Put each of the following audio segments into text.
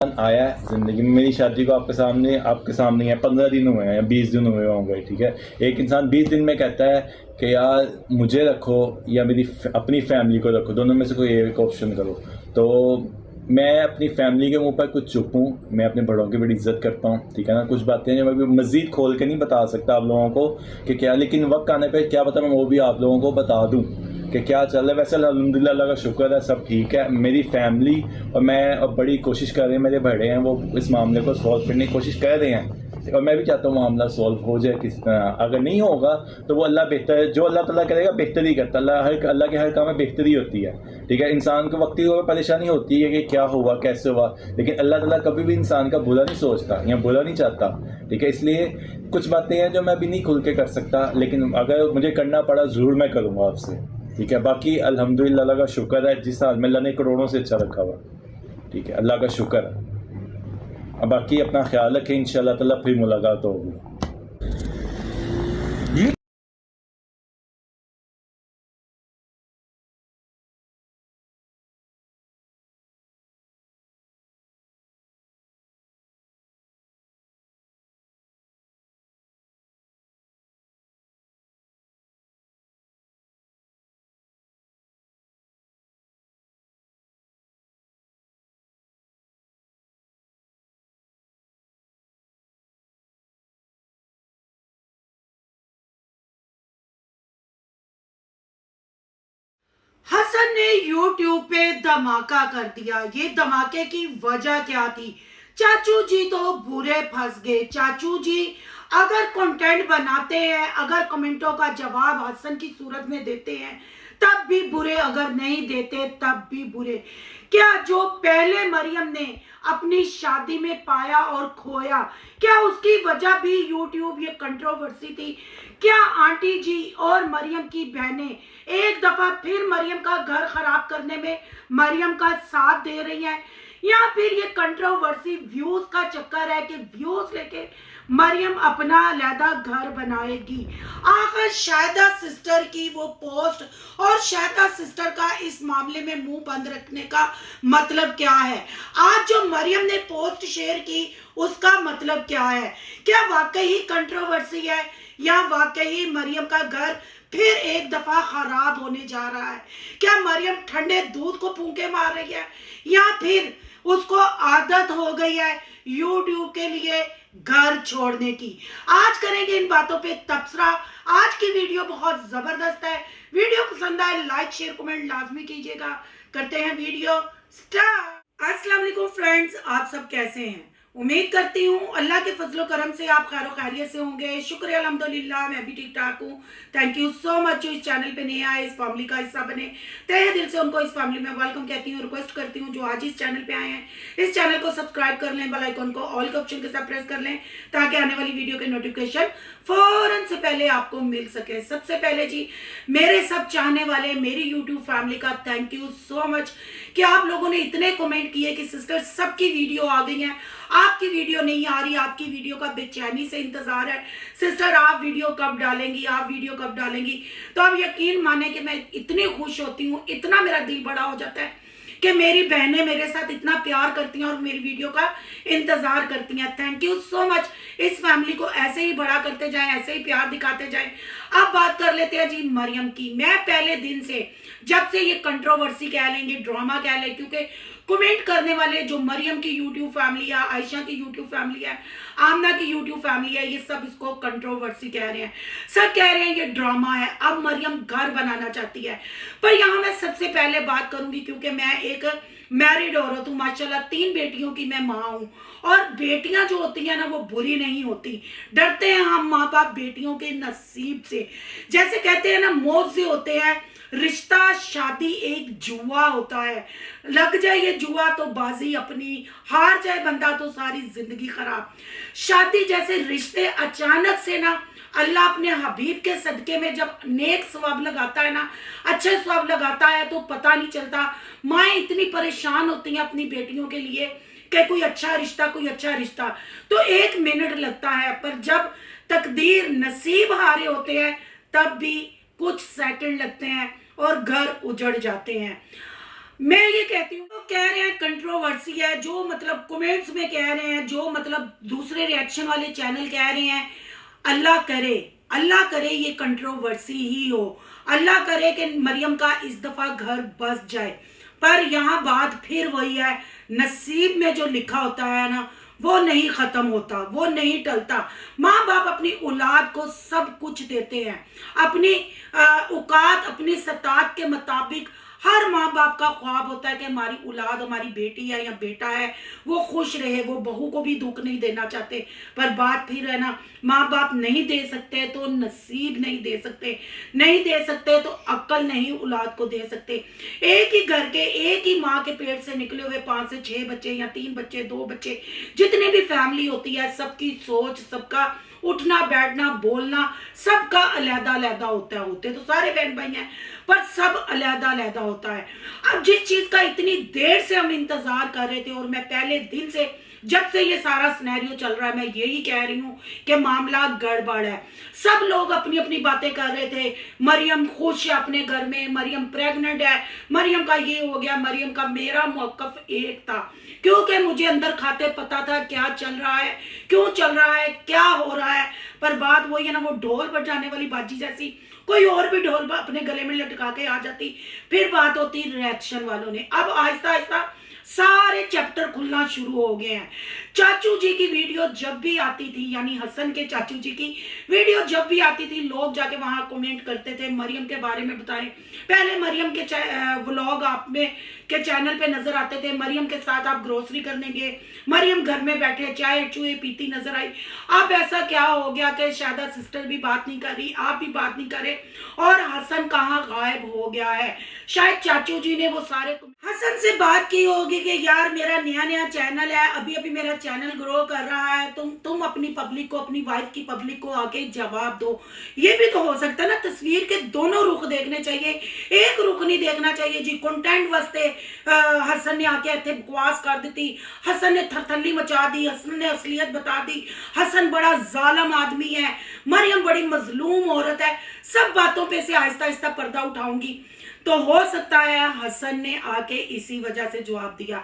आया है ज़िंदगी में। मेरी शादी को आपके सामने है 15 दिन हुए हैं या 20 दिन हुए होंगे, ठीक है। एक इंसान 20 दिन में कहता है कि यार मुझे रखो या मेरी अपनी फैमिली को रखो, दोनों में से कोई एक ऑप्शन करो। तो मैं अपनी फैमिली के मुंह पर कुछ चुप हूँ, मैं अपने बड़ों की बड़ी इज्जत करता हूँ, ठीक है ना। कुछ बातें जो मैं भी मज़ीद खोल के नहीं बता सकता आप लोगों को कि क्या, लेकिन वक्त आने पर क्या पता मैं वो भी आप लोगों को बता दूँ कि क्या चल रहा है। वैसे अल्हम्दुलिल्लाह अल्लाह का शुक्र है, सब ठीक है। मेरी फैमिली और मैं अब बड़ी कोशिश कर रहे हैं, मेरे बड़े हैं वो इस मामले को सॉल्व करने की कोशिश कर रहे हैं, और मैं भी चाहता हूँ मामला सॉल्व हो जाए किसी तरह। अगर नहीं होगा तो वो अल्लाह बेहतर, जो अल्लाह ताला करेगा बेहतर ही करता है। अल्लाह के हर काम में बेहतरी होती है, ठीक है। इंसान को वक्ती तौर पर परेशानी होती है कि क्या हुआ कैसे हुआ, लेकिन अल्लाह ताला कभी भी इंसान का बुरा नहीं सोचता या बुरा नहीं चाहता, ठीक है। इसलिए कुछ बातें हैं जो मैं अभी नहीं खुल के कर सकता, लेकिन अगर मुझे करना पड़ा ज़रूर मैं करूँगा आपसे, ठीक है। बाकी अल्हम्दुलिल्लाह अल्लाह का शुक्र है, जिस हाल में अल्लाह ने करोड़ों से अच्छा रखा हुआ, ठीक है, अल्लाह का शुक्र है। अब बाकी अपना ख्याल रखें, इंशाअल्लाह ताला फिर मुलाकात होगी। हसन ने यूट्यूब पे धमाका कर दिया। ये धमाके की वजह क्या थी? चाचू जी तो बुरे फंस गए। चाचू जी अगर कंटेंट बनाते हैं, अगर कमेंटों का जवाब हसन की सूरत में देते हैं तब भी बुरे, अगर नहीं देते तब भी बुरे। क्या जो पहले मरियम ने अपनी शादी में पाया और खोया, क्या उसकी वजह भी यूट्यूब ये कंट्रोवर्सी थी? क्या आंटी जी और मरियम की बहनें एक दफा फिर मरियम का घर खराब करने में मरियम का साथ दे रही हैं, या फिर ये कंट्रोवर्सी व्यूज का चक्कर है कि व्यूज लेके मरियम अपना अलहदा घर बनाएगी? आखिर शाहिदा सिस्टर की वो पोस्ट और शाहिदा सिस्टर का इस मामले में मुंह बंद रखने का मतलब क्या है? आज जो मरियम ने पोस्ट शेयर की उसका मतलब क्या है? क्या वाकई ही कंट्रोवर्सी है या वाकई मरियम का घर फिर एक दफा खराब होने जा रहा है? क्या मरियम ठंडे दूध को फूंके मार रही है या फिर उसको आदत हो गई है यूट्यूब के लिए घर छोड़ने की? आज करेंगे इन बातों पे तबसरा। आज की वीडियो बहुत जबरदस्त है। वीडियो पसंद आए लाइक शेयर कमेंट लाजमी कीजिएगा। करते हैं वीडियो स्टार्ट। अस्सलाम वालेकुम फ्रेंड्स, आप सब कैसे हैं? उम्मीद करती हूँ अल्लाह के फजलो करम से आप खैर खैरियत से होंगे। शुक्रिया अल्हम्दुलिल्लाह, मैं भी ठीक ठाक हूँ। Thank you so much. जो इस चैनल पे नए आए, इस फैमिली का हिस्सा बने, तहे दिल से उनको इस फैमिली में वेलकम कहती हूँ। रिक्वेस्ट करती हूँ जो आज इस चैनल पे आए हैं इस चैनल को सब्सक्राइब कर लें, बेल आइकन को ऑल के ऑप्शन के साथ प्रेस कर लें ताकि आने वाली वीडियो के नोटिफिकेशन फौरन से पहले आपको मिल सके। सबसे पहले जी मेरे सब चाहने वाले मेरी यूट्यूब फैमिली का थैंक यू सो मच कि आप लोगों ने इतने कमेंट किए कि सिस्टर सबकी वीडियो आ गई है, आपकी वीडियो नहीं आ रही, आपकी वीडियो का बेचैनी से इंतजार है, सिस्टर आप वीडियो कब डालेंगी, आप वीडियो कब डालेंगी। तो आप यकीन माने कि मैं इतनी खुश होती हूँ, इतना मेरा दिल बड़ा हो जाता है कि मेरी बहनें मेरे साथ इतना प्यार करती हैं और मेरी वीडियो का इंतजार करती हैं। Thank you so much. इस फैमिली को ऐसे ही बड़ा करते जाएं, ऐसे ही प्यार दिखाते जाएं। अब बात कर लेते हैं जी मरियम की। मैं पहले दिन से, जब से ये कंट्रोवर्सी कह लेंगे, ड्रामा कह लें, क्योंकि कमेंट करने वाले जो मरियम की यूट्यूब फैमिली है, आयशा की यूट्यूब फैमिली है, आमना की यूट्यूब फैमिली है, ये सब इसको कंट्रोवर्सी कह रहे हैं। सब कह रहे हैं ये ड्रामा है, अब मरियम घर बनाना चाहती है। पर यहाँ मैं सबसे पहले बात करूंगी क्योंकि मैं एक मैरिड औरत हूँ, माशाल्लाह 3 बेटियों की मैं माँ हूँ। और बेटियां जो होती हैं ना वो बुरी नहीं होती। डरते हैं हम माँ बाप बेटियों के नसीब से। जैसे कहते हैं ना मौत से होते हैं रिश्ता, शादी एक जुआ होता है। लग जाए ये जुआ तो बाजी अपनी, हार जाए बंदा तो सारी जिंदगी खराब। शादी जैसे रिश्ते अचानक से ना अल्लाह अपने हबीब के सदके में जब नेक सवाब लगाता है ना, अच्छे सवाब लगाता है, तो पता नहीं चलता। माएँ इतनी परेशान होती हैं अपनी बेटियों के लिए कि कोई अच्छा रिश्ता, कोई अच्छा रिश्ता, तो 1 मिनट लगता है। पर जब तकदीर नसीब हारे होते हैं तब भी कुछ सेकंड लगते हैं और घर उजड़ जाते हैं। मैं ये कहती हूँ, तो कह रहे हैं कंट्रोवर्सी है, जो मतलब कमेंट्स में कह रहे हैं, जो मतलब दूसरे रिएक्शन वाले चैनल कह रहे हैं, अल्लाह करे ये कंट्रोवर्सी ही हो, अल्लाह करे कि मरियम का इस दफा घर बस जाए। पर यहाँ बात फिर वही है, नसीब में जो लिखा होता है ना, वो नहीं खत्म होता, वो नहीं टलता। माँ बाप अपनी औलाद को सब कुछ देते हैं, अपनी औकात अपनी सतात के मुताबिक। हर माँ बाप का ख्वाब होता है कि हमारी औलाद, हमारी बेटी है या बेटा है, वो खुश रहे, वो बहू को भी दुख नहीं देना चाहते। पर बात फिर है ना, माँ बाप नहीं दे सकते तो नसीब नहीं दे सकते, नहीं दे सकते तो अक्ल नहीं औलाद को दे सकते। एक ही घर के, एक ही माँ के पेट से निकले हुए 5 से 6 बच्चे या 3 बच्चे, 2 बच्चे, जितने भी फैमिली होती है, सबकी सोच, सबका उठना बैठना बोलना सबका अलहदा अलहदा होता है। होते तो सारे बहन भाई हैं, पर सब अलहदा अलहदा होता है। अब जिस चीज का इतनी देर से हम इंतजार कर रहे थे, और मैं पहले दिन से, जब से ये सारा सिनेरियो चल रहा है, मैं यही कह रही हूँ कि मामला गड़बड़ है। सब लोग अपनी अपनी बातें कर रहे थे, मरियम खुश है अपने घर में, मरियम प्रेग्नेंट है, मरियम का ये हो गया, मरियम का। मेरा मौकफ एक था, क्योंकि मुझे अंदर खाते पता था क्या चल रहा है, क्यों चल रहा है, क्या हो रहा है। पर बात वही है ना, वो ढोल बजाने वाली बाजी जैसी, कोई और भी ढोल अपने गले में लटका के आ जाती, फिर बात होती रिएक्शन वालों ने। अब आहिस्ता आहिस्ता सारे चैप्टर खुलना शुरू हो गए हैं। चाचू जी की वीडियो जब भी आती थी, यानी हसन के चाचू जी की वीडियो जब भी आती थी, लोग जाके वहां कमेंट करते थे, मरियम के बारे में बताएं। पहले मरियम के व्लॉग आप में के चैनल पे नजर आते थे, मरियम के साथ आप ग्रोसरी करने गए, मरियम घर में बैठे चाय चूहे पीती नजर आई। अब ऐसा क्या हो गया कि शायद सिस्टर भी बात नहीं कर रही, आप भी बात नहीं कर रहे, और हसन कहाँ गायब हो गया है। शायद चाचू जी ने वो सारे हसन से बात की होगी कि यार मेरा नया नया चैनल है, अभी अभी मेरा चैनल ग्रो कर रहा है, तुम अपनी पब्लिक को, अपनी वाइफ की पब्लिक को आके जवाब दो। ये भी तो हो सकता है ना, तस्वीर के दोनों रुख देखने चाहिए, एक रुख नहीं देखना चाहिए जी। कंटेंट वास्ते हसन ने आके इतने बकवास कर दी, हसन ने थरथल्ली मचा दी, हसन ने असलियत बता दी, हसन बड़ा जालिम आदमी है, मरियम बड़ी मजलूम औरत है। सब बातों पे से आहिस्ता आहिस्ता पर्दा उठाऊंगी, तो हो सकता है हसन ने आके इसी वजह से जवाब दिया।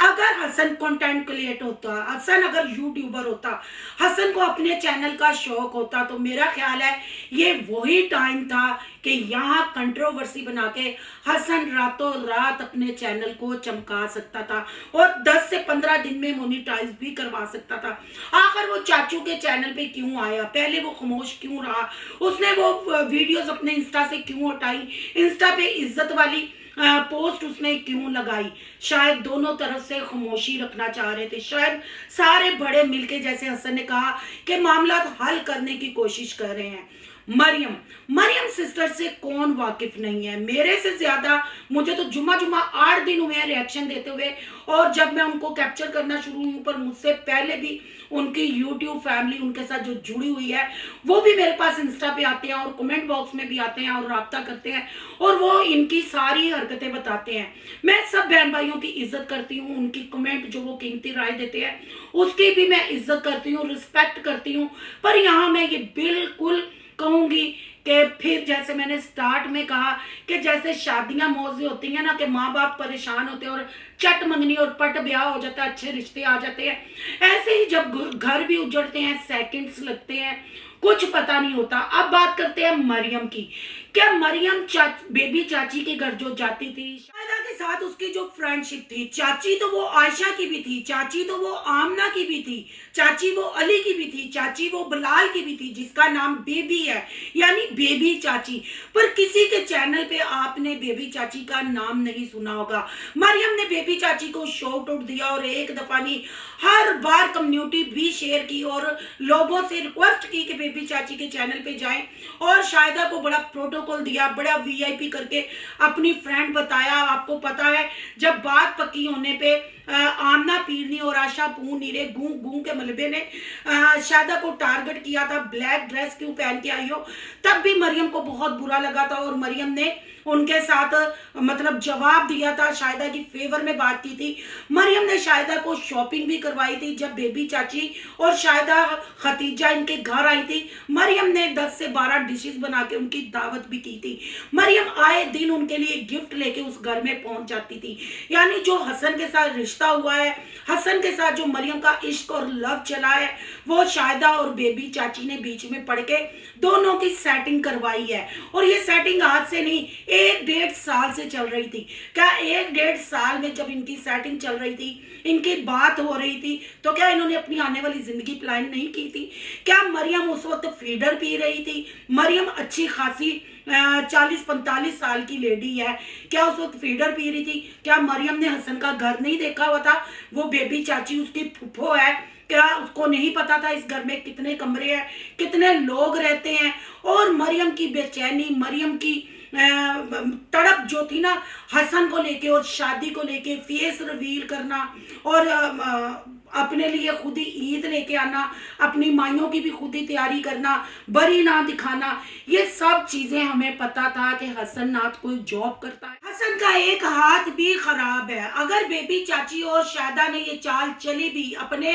अगर हसन कंटेंट क्रिएट होता, हसन अगर यूट्यूबर होता, हसन को अपने चैनल का शौक होता, तो मेरा ख्याल है ये वही टाइम था कि यहाँ कंट्रोवर्सी बना के हसन रातों रात अपने चैनल को चमका सकता था, और 10 से 15 दिन में मोनिटाइज भी करवा सकता था। आखिर वो चाचू के चैनल पे क्यों आया, पहले वो खामोश क्यों रहा, उसने वो वीडियोस अपने इंस्टा से क्यों हटाई, इंस्टा पे इज्जत वाली पोस्ट उसने क्यों लगाई। शायद दोनों तरफ से खामोशी रखना चाह रहे थे, शायद सारे बड़े मिलके, जैसे हसन ने कहा कि मामला हल करने की कोशिश कर रहे हैं। मरियम सिस्टर से कौन वाकिफ नहीं है, मेरे से ज्यादा मुझे तो जुम्मा 8 दिन हुए हैं रिएक्शन देते हुए, और जब मैं उनको कैप्चर करना शुरू हुई, पर मुझसे पहले भी उनकी यूट्यूब फैमिली उनके साथ जो जुड़ी हुई है, वो भी मेरे पास इंस्टा पे आते हैं और कमेंट बॉक्स में भी आते हैं और राब्ता करते हैं, और वो इनकी सारी हरकतें बताते हैं। मैं सब बहन भाइयों की इज्जत करती हूँ, उनकी कमेंट जो वो कीमती राय देते हैं उसकी भी मैं इज्जत करती हूँ, रिस्पेक्ट करती हूँ। पर यहाँ मैं ये बिल्कुल कहूंगी कि फिर जैसे मैंने स्टार्ट में कहा कि जैसे शादियां मौजे होती हैं ना, कि माँ बाप परेशान होते हैं और चट मंगनी और पट ब्याह हो जाता है, अच्छे रिश्ते आ जाते हैं, ऐसे ही जब घर भी उजड़ते हैं, सेकंड्स लगते हैं, कुछ पता नहीं होता। अब बात करते हैं मरियम की। क्या मरियम बेबी चाची के घर जो जाती थी, शायदा के साथ उसकी जो फ्रेंडशिप थी, चाची तो वो आयशा की भी थी, चाची तो वो आमना की भी थी, चाची वो अली की भी थी, चाची वो बिलाल की भी थी, जिसका नाम बेबी है, यानी बेबी चाची। पर किसी के चैनल पे आपने बेबी चाची का नाम नहीं सुना होगा। मरियम ने बेबी चाची को शॉट आउट दिया, और एक दफा नहीं, हर बार कम्युनिटी भी शेयर की और लोगों से रिक्वेस्ट की कि बेबी चाची के चैनल पे जाएं, और शायदा को बड़ा प्रोटोकॉल दिया, बड़ा वीआईपी करके अपनी फ्रेंड बताया। आपको पता है जब बात पक्की होने पे आमना पीरनी और आशा पूनीरे गूं गूं के मलबे ने शायदा को टारगेट किया था, ब्लैक ड्रेस क्यों पहन के आई हो, तब भी मरियम को बहुत बुरा लगा था और मरियम ने उनके साथ मतलब जवाब दिया था, शायदा की फेवर में बात की थी। मरियम ने शायदा को शॉपिंग भी करवाई थी। जब बेबी चाची और शायदा खतीजा इनके घर आई थी, मरियम ने 10 से 12 डिशेस बना के उनकी दावत भी की थी। मरियम आए दिन उनके लिए गिफ्ट लेके उस घर में पहुंच जाती थी। यानी जो हसन के साथ रिश्ता हुआ है, हसन के साथ जो मरियम का इश्क और लव चला है, वो शायदा और बेबी चाची ने बीच में पड़ के दोनों की सेटिंग करवाई है। और ये सेटिंग आज से नहीं, 1-1.5 साल से चल रही थी। क्या 1-1.5 साल में जब इनकी सेटिंग चल रही थी, इनकी बात हो रही थी, तो क्या इन्होंने अपनी आने वाली जिंदगी प्लान नहीं की थी? क्या मरियम उस वक्त फीडर पी रही थी? मरियम अच्छी खासी 40-45 साल की लेडी है, क्या उस वक्त फीडर पी रही थी? क्या मरियम ने हसन का घर नहीं देखा हुआ था? वो बेबी चाची उसकी फुफो है, क्या उसको नहीं पता था इस घर में कितने कमरे हैं, कितने लोग रहते हैं? और मरियम की बेचैनी, मरियम की तड़प जो थी ना हसन को लेके और शादी को लेके, फेस रिवील करना और अपने लिए खुद ही ईद लेके आना, अपनी माइयों की भी खुद ही तैयारी करना, बरी ना दिखाना, ये सब चीजें हमें पता था कि हसन नाथ कोई जॉब करता है। हसन का एक हाथ भी खराब है। अगर बेबी चाची और शायदा ने ये चाल चली भी, अपने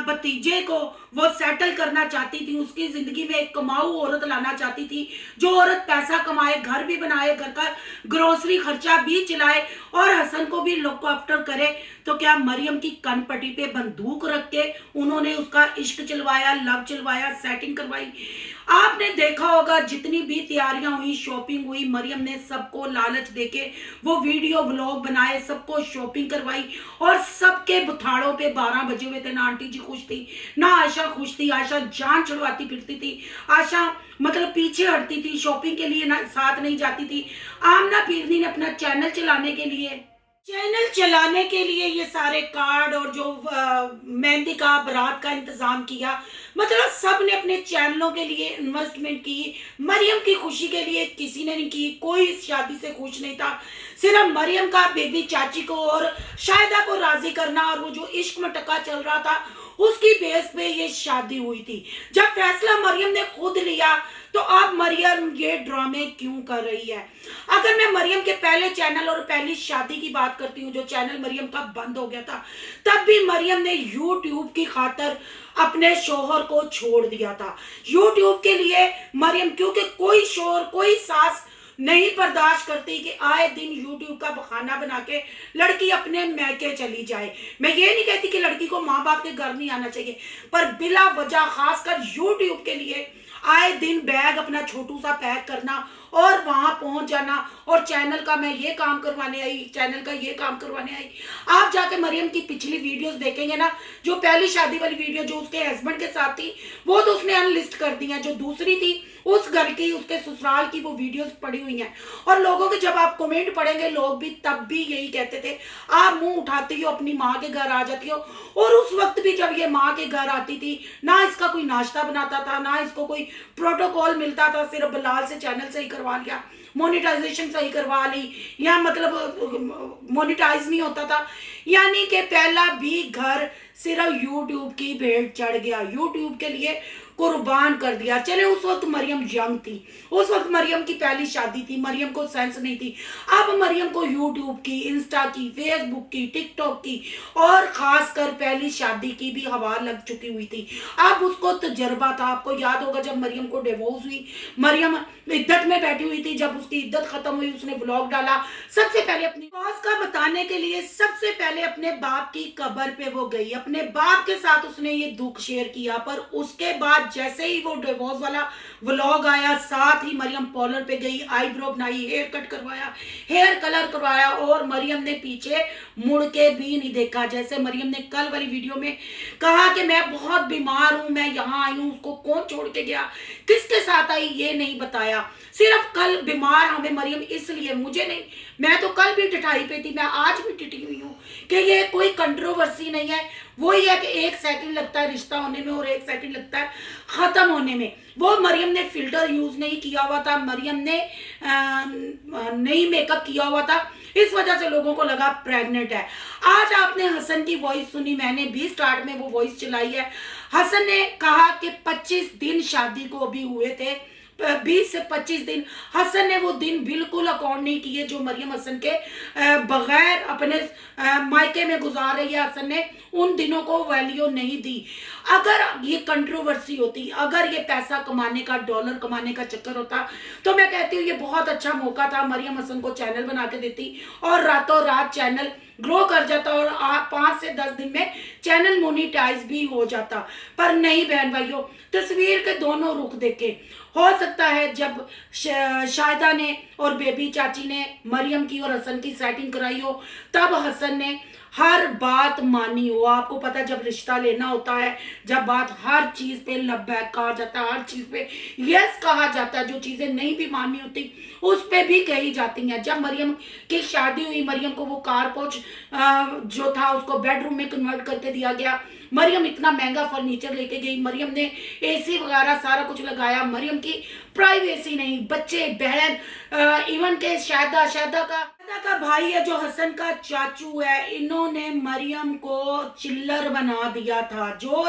भतीजे को वो सेटल करना चाहती थी, उसकी जिंदगी में एक कमाऊ औरत लाना चाहती थी, जो औरत पैसा कमाए, घर भी बनाए, घर का ग्रोसरी खर्चा भी चलाए और हसन को भी लुक आफ्टर करे, तो क्या मरियम की कनपट्टी पे बंदूक रख के उन्होंने उसका इश्क चलवाया, लव चलवाया, सेटिंग करवाई? आपने देखा होगा जितनी भी तैयारियां हुई, शॉपिंग हुई, मरियम ने सबको लालच देके वो वीडियो व्लॉग बनाए, सबको शॉपिंग करवाई और सबके बुथाड़ों पे 12 बजे हुए थे। ना आंटी जी खुश थी, ना आयशा खुश थी। आयशा जान छुड़वाती फिरती थी, आयशा मतलब पीछे हटती थी, शॉपिंग के लिए ना साथ नहीं जाती थी। आमना पीरनी ने अपना चैनल चलाने के लिए ये सारे कार्ड और जो मेहंदी का, बारात का इंतजाम किया। मतलब सब ने अपने चैनलों के लिए इन्वेस्टमेंट की। मरियम की खुशी के लिए किसी ने नहीं की, कोई इस शादी से खुश नहीं था। सिर्फ मरियम का बेबी चाची को और शायदा को राजी करना और वो जो इश्क में टका चल रहा था, उसकी बेस पे ये शादी हुई थी। जब फैसला मरियम ने खुद लिया, तो अब मरियम ये ड्रामे क्यों कर रही है? अगर मैं मरियम के पहले चैनल और पहली शादी की बात करती हूँ, जो चैनल मरियम का बंद हो गया था, तब भी मरियम ने यूट्यूब की खातर अपने शोहर को छोड़ दिया था। यूट्यूब के लिए मरियम, क्योंकि कोई शोहर, कोई सास नहीं बर्दाश्त करती कि आए दिन यूट्यूब का बहाना बना के लड़की अपने मैके चली जाए। मैं ये नहीं कहती कि लड़की को माँ बाप के घर नहीं आना चाहिए, पर बिला वजह खासकर यूट्यूब के लिए आए दिन बैग अपना छोटू सा पैक करना और वहां पहुंच जाना और चैनल का मैं ये काम करवाने आई, चैनल का ये काम करवाने आई। आप जाके मरियम की पिछली वीडियोस देखेंगे ना, जो पहली शादी वाली वीडियो जो उसके हस्बैंड के साथ थी, वो तो उसने अनलिस्ट कर दी है। जो दूसरी थी उस घर की, उसके ससुराल की वो वीडियोस पड़ी हुई हैं। और लोगों के जब आप कमेंट पढ़ेंगे, लोग भी तब भी यही कहते थे, आप मुंह उठाती हो, अपनी माँ के घर आ जाती हो। और उस वक्त भी जब ये माँ के घर आती थी, ना इसका कोई नाश्ता बनाता था, ना इसको कोई प्रोटोकॉल मिलता था। सिर्फ बिलाल से चैनल सही करवा लिया, मोनेटाइजेशन सही करवा ली, या मतलब मोनेटाइज नहीं होता था। यानी कि पहला भी घर सिर्फ यूट्यूब की भेंट चढ़ गया, यूट्यूब के लिए कुर्बान कर दिया। चले उस वक्त मरियम यंग थी, उस वक्त मरियम की पहली शादी थी, मरियम को सेंस नहीं थी। अब मरियम को यूट्यूब की, इंस्टा की, फेसबुक की, टिकटॉक की और खासकर पहली शादी की भी हवा लग चुकी हुई थी। अब उसको तजर्बा था। आपको याद होगा जब मरियम को डिवोर्स हुई, मरियम इद्दत में बैठी हुई थी। जब उसकी इद्दत खत्म हुई, उसने ब्लॉग डाला। सबसे पहले अपनी बॉस का बताने के लिए सबसे पहले अपने बाप की कब्र पे वो गई, अपने बाप के साथ उसने ये दुख शेयर किया। पर उसके बाद जैसे ही वो डिवोर्स वाला व्लॉग आया, साथ ही मरियम पार्लर पे गई, आईब्रो बनाई, हेयर कट करवाया, हेयर कलर करवाया और मरियम ने पीछे मुड़ के भी नहीं देखा। जैसे मरियम ने कल वाली वीडियो में कहा कि मैं बहुत बीमार हूं, मैं यहाँ आई हूं, उसको कौन छोड़ के गया, किसके साथ आई, ये नहीं बताया। सिर्फ कल बीमार हमें मरियम इसलिए, मुझे नहीं, मैं तो कल भी टिठाई पे थी, मैं आज भी टिटी हुई हूँ कि ये कोई कंट्रोवर्सी नहीं है। वही है कि 1 सेकंड लगता है रिश्ता होने में और 1 सेकंड लगता है खत्म होने में। वो मरियम ने फिल्टर यूज नहीं किया हुआ था, मरियम ने नहीं मेकअप किया हुआ था। इस वजह से लोगों को लगा प्रेग्नेंट है। आज आपने हसन की वॉइस सुनी, मैंने भी स्टार्ट में वो वॉइस चलाई है। हसन ने कहा कि 25 दिन शादी को अभी हुए थे, 20 से 25 दिन। हसन ने वो दिन बिल्कुल अकाउंट नहीं किए जो मरियम हसन के बगैर अपने मायके में गुजार रही है। हसन ने उन दिनों को वैल्यू नहीं दी। अगर ये कंट्रोवर्सी होती, अगर ये पैसा कमाने का, डॉलर कमाने का चक्कर होता, तो मैं कहती हूँ ये बहुत अच्छा मौका था, मरियम हसन को चैनल बना के देती और रातों रात चैनल ग्रो कर जाता और 5 से 10 दिन में चैनल मोनिटाइज भी हो जाता। पर नहीं बहन भाइयों, तस्वीर के दोनों रुख देखे। हो सकता है जब शाहिदा ने और बेबी चाची ने मरियम की और हसन की सेटिंग कराई हो, तब हसन ने हर बात मानी हो। आपको पता है जब रिश्ता लेना होता है, जब बात हर चीज पे लब्बैक कहा जाता है, हर चीज पे यस कहा जाता है, जो चीजें नहीं भी माननी होती उस पे भी कही जाती हैं। जब मरियम की शादी हुई, मरियम को वो कारपोच जो था उसको बेडरूम में कन्वर्ट करके दिया गया। मरियम इतना महंगा फर्नीचर लेके गई, मरियम ने एसी वगैरह सारा कुछ लगाया। मरियम की प्राइवेसी नहीं, बच्चे, बहन, इवन के शाहिदा का भाई है जो हसन का चाचू है, इन्होंने मरियम को चिल्लर बना दिया था। जो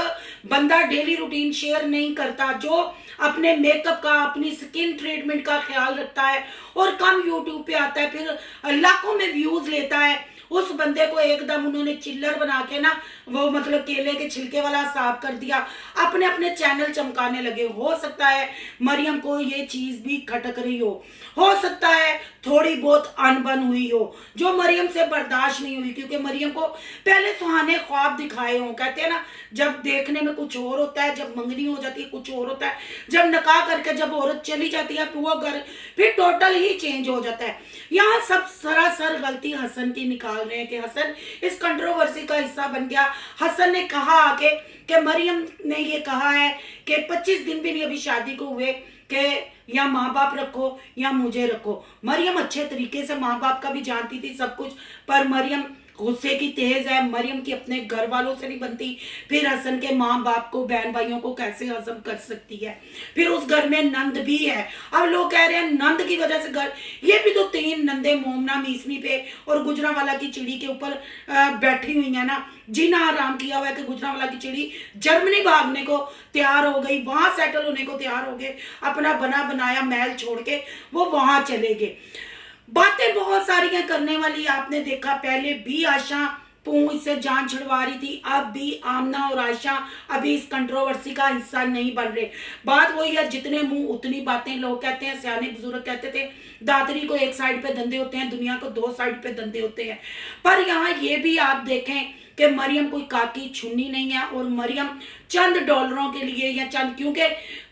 बंदा डेली रूटीन शेयर नहीं करता, जो अपने मेकअप का, अपनी स्किन ट्रीटमेंट का ख्याल रखता है और कम यूट्यूब पे आता है, फिर लाखों में व्यूज लेता है, उस बंदे को एकदम उन्होंने चिल्लर बना के ना, वो मतलब केले के छिलके वाला साफ कर दिया, अपने अपने चैनल चमकाने लगे। हो सकता है मरियम को ये चीज भी खटक रही हो सकता है थोड़ी बहुत अनबन हुई हो जो मरियम से बर्दाश्त नहीं हुई, क्योंकि मरियम को पहले सुहाने ख्वाब दिखाए हों। कहते हैं ना, जब देखने में कुछ और होता है, जब मंगनी हो जाती है कुछ और होता है, जब निकाह करके जब औरत चली जाती है वो घर फिर टोटल ही चेंज हो जाता है। यहाँ सब सरासर गलती हसन की निकाल रहे हैं कि हसन इस कंट्रोवर्सी का हिस्सा बन गया। हसन ने कहा आके कि मरियम ने ये कहा है कि 25 दिन भी नहीं अभी शादी को हुए कि या माँ बाप रखो या मुझे रखो। मरियम अच्छे तरीके से माँ बाप का भी जानती थी सब कुछ, पर मरियम गुस्से की तेज है। मरियम की अपने घर वालों से नहीं बनती, फिर हसन के माँ बाप को, बहन भाइयों को कैसे हजम कर सकती है। फिर उस घर में नंद भी है। अब लोग कह रहे हैं नंद की वजह से घर, ये भी तो 3 नंदे मोमना मीसमी पे और गुजरांवाला की चिड़ी के ऊपर बैठी हुई है ना। जीना आराम किया हुआ है कि गुजरांवाला की चिड़ी जर्मनी भागने को तैयार हो गई, वहां सेटल होने को तैयार हो गए, अपना बना बनाया महल छोड़ के वो वहां चले गए। बातें बहुत सारी हैं करने वाली। आपने देखा पहले भी आशा पूंछ से जान छिड़वा रही थी, अब भी आमना और आयशा अभी इस कंट्रोवर्सी का हिस्सा नहीं बन रहे। बात वही है, जितने मुंह उतनी बातें। लोग कहते हैं, सियाने बुजुर्ग कहते थे, दातरी को एक साइड पे धंधे होते हैं, दुनिया को 2 साइड पे धंधे होते हैं। पर यहाँ ये भी आप देखें कि मरियम कोई काकी छुन्नी नहीं है और मरियम चंद डॉलरों के लिए या चंद, क्योंकि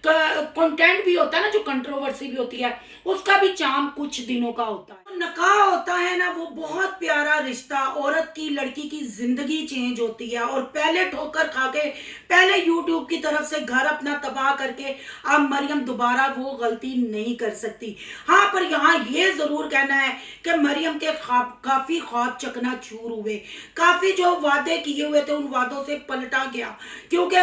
कंटेंट भी होता है ना, जो कंट्रोवर्सी भी होती है उसका भी चाम कुछ दिनों का होता है। निकाह होता है ना, वो बहुत प्यारा रिश्ता, औरत की, लड़की की जिंदगी चेंज होती है। और पहले ठोकर खा के, पहले यूट्यूब की तरफ से घर अपना तबाह करके अब मरियम दोबारा वो गलती नहीं कर सकती। हाँ, पर यहाँ ये जरूर कहना है कि मरियम के काफी ख्वाब चकनाचूर हुए, काफी जो वादे किए हुए थे उन वादों से पलटा गया, क्योंकि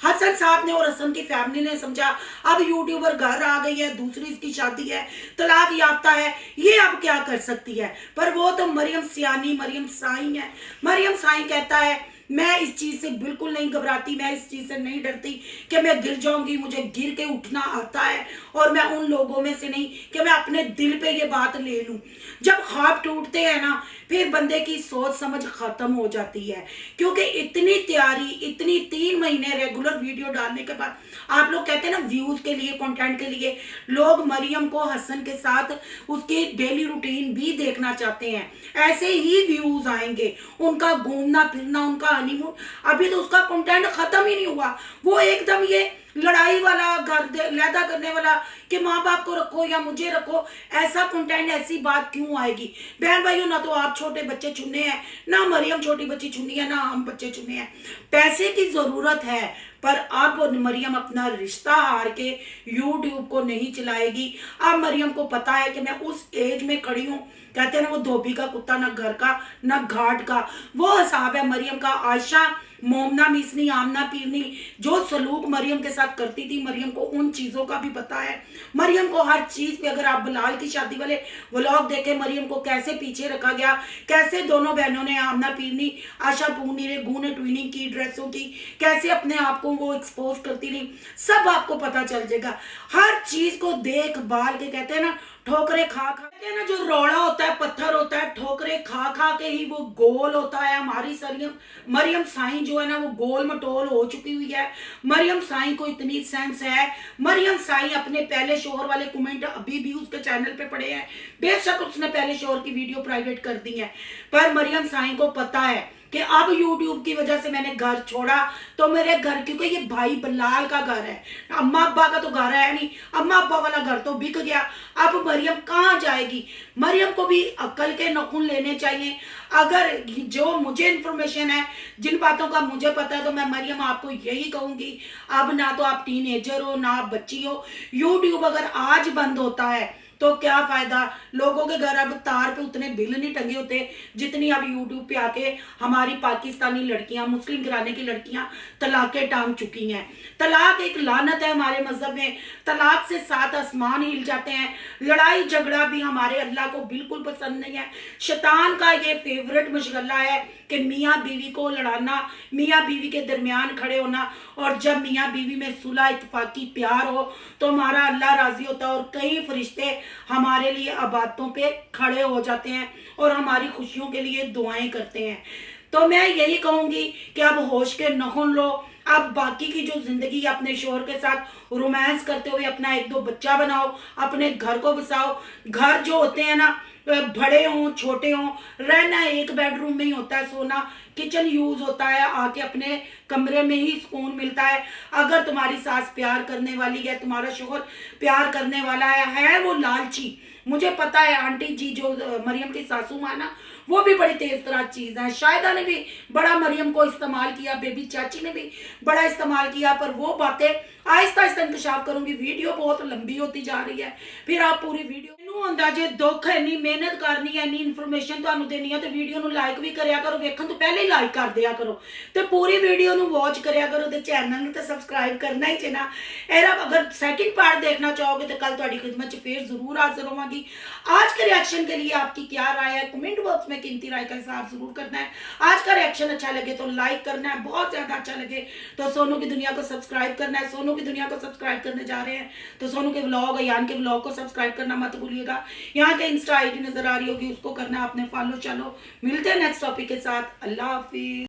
हसन साहब ने और हसन की फैमिली ने समझा अब यूट्यूबर घर आ गई है, दूसरी इसकी शादी है, तलाक याफ्ता है, ये अब क्या कर सकती है। पर वो तो मरियम सियानी, मरियम साईं है। मरियम साईं कहता है मैं इस चीज से बिल्कुल नहीं घबराती, मैं इस चीज से नहीं डरती कि मैं गिर जाऊंगी, मुझे गिर के उठना आता है और मैं उन लोगों में से नहीं कि मैं अपने दिल पे ये बात ले लूं। जब ख्वाब टूटते हैं ना, फिर बंदे की सोच समझ खत्म हो जाती है, क्योंकि इतनी तैयारी, इतनी 3 महीने रेगुलर वीडियो डालने के बाद, आप लोग कहते हैं ना व्यूज के लिए, कंटेंट के लिए, लोग मरियम को हसन के साथ उसकी डेली रूटीन भी देखना चाहते हैं। ऐसे ही व्यूज आएंगे, उनका घूमना फिरना, उनका हनीमून। अभी तो उसका कंटेंट खत्म ही नहीं हुआ, वो एकदम ये लड़ाई वाला, घर लैदा करने वाला कि माँ बाप को रखो या मुझे रखो, ऐसा कंटेंट, ऐसी बात क्यों आएगी। बहन भाइयों, ना तो आप छोटे बच्चे चुनने हैं, ना मरियम छोटी बच्ची चुनी है, ना हम बच्चे चुने हैं। पैसे की जरूरत है, पर अब मरियम अपना रिश्ता हार के यूट्यूब को नहीं चलाएगी। अब मरियम को पता है कि मैं उस एज में खड़ी हूँ, कहते हैं ना वो धोबी का कुत्ता, ना घर का ना घाट का, वो हिसाब है मरियम का। आयशा मोमना मिसनी, आमना पीरनी, जो सलूक मरियम के साथ करती थी, मरियम को उन चीज़ों का भी पता है। मरियम को हर चीज़ पे, अगर आप बिलाल की शादी वाले व्लॉग देखें, मरियम को कैसे पीछे रखा गया, कैसे दोनों बहनों ने, आमना पीरनी, आशा पूनी ने गूने ट्विनिंग की ड्रेसों की, कैसे अपने आप को वो एक्सपोज करती रही, सब आपको पता चल जाएगा। हर चीज़ को देख भाल के, कहते हैं ना ठोकरे खा खा के ना, जो रोड़ा होता है, पत्थर होता है, ठोकरे खा खा के ही वो गोल होता है। हमारी मरियम साईं जो है ना, वो गोल मटोल हो चुकी हुई है। मरियम साईं को इतनी सेंस है। मरियम साईं अपने पहले शोहर वाले कमेंट अभी भी उसके चैनल पे पड़े हैं, बेशक उसने पहले शोहर की वीडियो प्राइवेट कर दी है, पर मरियम साईं को पता है कि अब YouTube की वजह से मैंने घर छोड़ा, तो मेरे घर, क्योंकि ये भाई बिलाल का घर है, अम्मा अब्बा का तो घर है नहीं, अम्मा अब्बा वाला घर तो बिक गया। अब मरियम कहाँ जाएगी? मरियम को भी अक्ल के नखून लेने चाहिए। अगर जो मुझे इन्फॉर्मेशन है, जिन बातों का मुझे पता है, तो मैं मरियम आपको यही कहूंगी, अब ना तो आप टीनेजर हो, ना आप बच्ची हो। YouTube अगर आज बंद होता है तो क्या फायदा? लोगों के घर अब तार पे उतने बिल नहीं टंगे होते जितनी अब YouTube पे आके हमारी पाकिस्तानी लड़कियां, मुस्लिम घराने की लड़कियां तलाकें टांग चुकी हैं। तलाक एक लानत है हमारे मजहब में। तलाक से 7 आसमान हिल जाते हैं। लड़ाई झगड़ा भी हमारे अल्लाह को बिल्कुल पसंद नहीं है। शैतान का ये फेवरेट मशगला है कि मियाँ बीवी को लड़ाना, मियाँ बीवी के दरमियान खड़े होना, और जब मियाँ बीवी में सुलह इत्तफाकी प्यार हो तो हमारा अल्लाह राजी होता है, और कई फरिश्ते हमारे लिए अबादतों पे खड़े हो जाते हैं और हमारी खुशियों के लिए दुआएं करते हैं। तो मैं यही कहूंगी कि अब होश के नखून लो। अब बाकी की जो जिंदगी अपने शोहर के साथ रोमांस करते हुए अपना 1-2 बच्चा बनाओ, अपने घर को बसाओ। घर जो होते हैं ना, बड़े हों छोटे हों, रहना एक बेडरूम में ही होता है, सोना किचन यूज होता है, आके अपने कमरे में ही सुकून मिलता है। अगर तुम्हारी सास प्यार करने वाली है, तुम्हारा शोहर प्यार करने वाला है वो लालची। मुझे पता है आंटी जी जो मरियम की सासू माँ ना, वो भी बड़ी तेज तरह चीज है। शायदा ने भी बड़ा मरियम को इस्तेमाल किया, बेबी चाची ने भी बड़ा इस्तेमाल किया, पर वो बातें आहिस्ता आहिस्ता इंकशाफ करूंगी। वीडियो बहुत लंबी होती जा रही है, फिर आप पूरी वीडियो अंदाजे दुख है, इन्नी मेहनत करनी है, इन्नी इन्फॉर्मेशन ਤੁਹਾਨੂੰ देनी है, तो वीडियो ਨੂੰ लाइक भी करिया करो, वेखण तो पहले ही लाइक कर दिया करो, तो पूरी वीडियो ਨੂੰ वॉच करिया करो, तो चैनल ਨੂੰ तो सब्सक्राइब करना ही चाहिए ना। एरा अगर सेकंड पार्ट देखना चाहोगे तो कल तुम्हारी खिदमत में फिर जरूर हाजिर होवांगी। आज के रिएक्शन के लिए आपकी क्या राय है, कमेंट बॉक्स में कीमती राय का हिसाब जरूर करना है। आज का रिएक्शन अच्छा लगे तो लाइक करना है, बहुत ज्यादा अच्छा लगे तो सोनू की दुनिया को सब्सक्राइब करना है। सोनू की दुनिया को सब्सक्राइब करने जा रहे हैं तो सोनू के व्लॉग, अयान के व्लॉग को सब्सक्राइब करना मत भूलिएगा। यहाँ के इंस्टा आईडी नजर आ रही होगी, उसको करना है आपने फॉलो। चलो मिलते हैं नेक्स्ट टॉपिक के साथ। अल्लाह हाफिज।